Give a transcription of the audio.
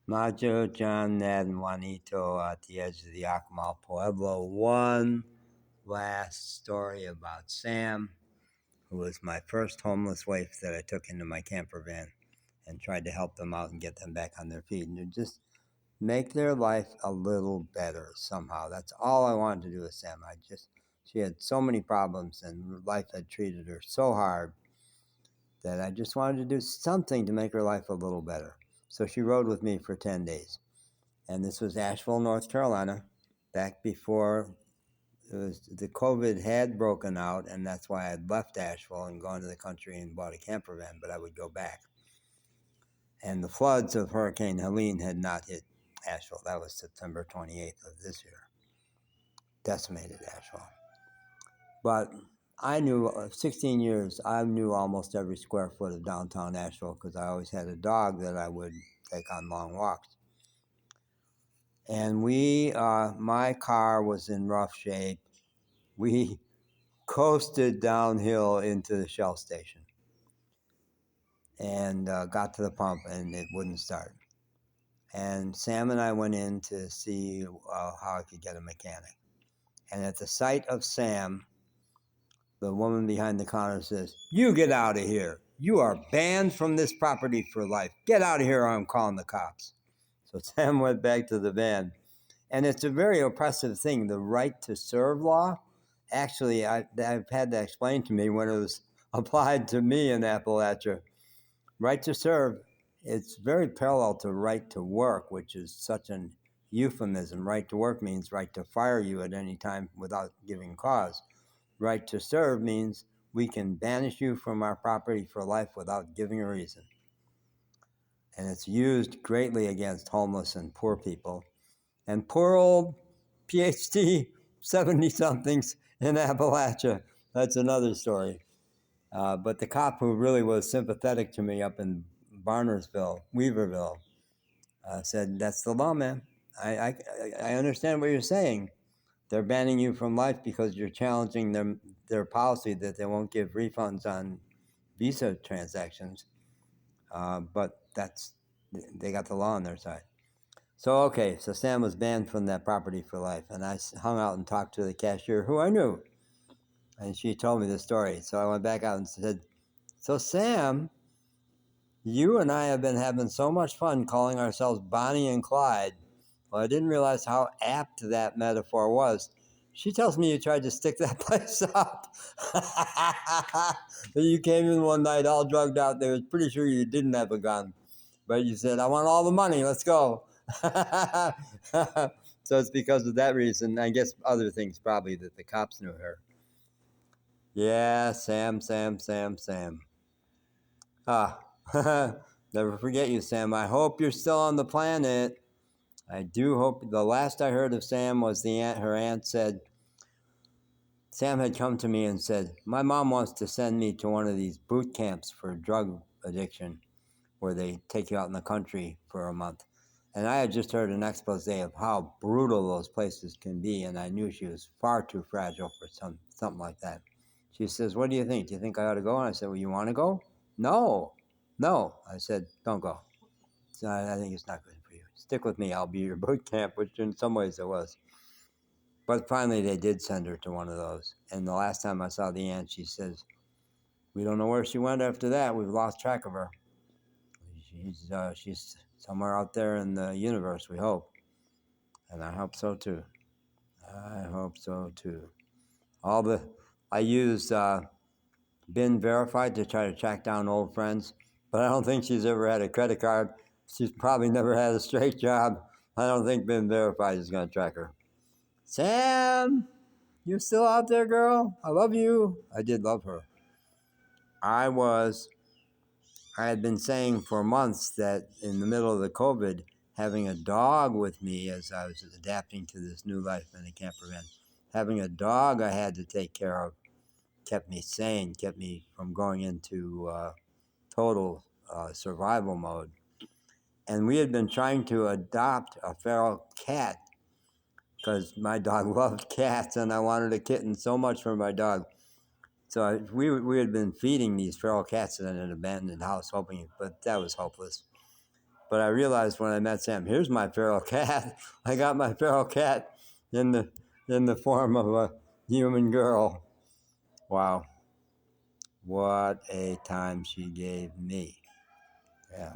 Macho, John, Ned, and Juanito at the edge of the Yacamal Pueblo. One last story about Sam, who was my first homeless waif that I took into my camper van and tried to help them out and get them back on their feet and to just make their life a little better somehow. That's all I wanted to do with Sam. She had so many problems and life had treated her so hard that I just wanted to do something to make her life a little better. So she rode with me for 10 days. And this was Asheville, North Carolina, back before the COVID had broken out, and that's why I'd left Asheville and gone to the country and bought a camper van, but I would go back. And the floods of Hurricane Helene had not hit Asheville. That was September 28th of this year. Decimated Asheville. But I knew, 16 years, I knew almost every square foot of downtown Asheville because I always had a dog that I would take on long walks. And my car was in rough shape. We coasted downhill into the Shell station and got to the pump, and it wouldn't start. And Sam and I went in to see how I could get a mechanic. And at the sight of Sam, the woman behind the counter says, "You get out of here. You are banned from this property for life. Get out of here or I'm calling the cops." So Sam went back to the van. And it's a very oppressive thing, the right to serve law. Actually, I've had that explained to me when it was applied to me in Appalachia. Right to serve, it's very parallel to right to work, which is such an euphemism. Right to work means right to fire you at any time without giving cause. Right to serve means we can banish you from our property for life without giving a reason. And it's used greatly against homeless and poor people. And poor old PhD 70-somethings in Appalachia, that's another story. But the cop who really was sympathetic to me up in Barnersville, Weaverville, said, "That's the law, man. I understand what you're saying. They're banning you from life because you're challenging their policy that they won't give refunds on visa transactions. But they got the law on their side." So Sam was banned from that property for life, and I hung out and talked to the cashier who I knew, and she told me the story. So I went back out and said, "So Sam, you and I have been having so much fun calling ourselves Bonnie and Clyde." Well, I didn't realize how apt that metaphor was. She tells me you tried to stick that place up. You came in one night all drugged out. They was pretty sure you didn't have a gun, but you said, "I want all the money. Let's go." So it's because of that reason. I guess other things probably that the cops knew her. Yeah, Sam. Ah, never forget you, Sam. I hope you're still on the planet. I do hope. The last I heard of Sam was her aunt said, Sam had come to me and said, "My mom wants to send me to one of these boot camps for drug addiction where they take you out in the country for a month." And I had just heard an expose of how brutal those places can be, and I knew she was far too fragile for something like that. She says, "What do you think? Do you think I ought to go?" And I said, "Well, you want to go?" No. I said, "Don't go. I think it's not good for you. Stick with me. I'll be your boot camp," which in some ways it was. But finally, they did send her to one of those. And the last time I saw the aunt, she says, "We don't know where she went after that. We've lost track of her. She's somewhere out there in the universe, we hope." And I hope so too. I used Been Verified to try to track down old friends, but I don't think she's ever had a credit card. She's probably never had a straight job. I don't think Been Verified is going to track her. Sam, you still out there, girl? I love you. I did love her. I had been saying for months that in the middle of the COVID, having a dog with me as I was adapting to this new life in a camper van, having a dog I had to take care of kept me sane, kept me from going into total survival mode. And we had been trying to adopt a feral cat because my dog loved cats and I wanted a kitten so much for my dog. So we had been feeding these feral cats in an abandoned house, but that was hopeless. But I realized when I met Sam, here's my feral cat. I got my feral cat in the form of a human girl. Wow. What a time she gave me. Yeah.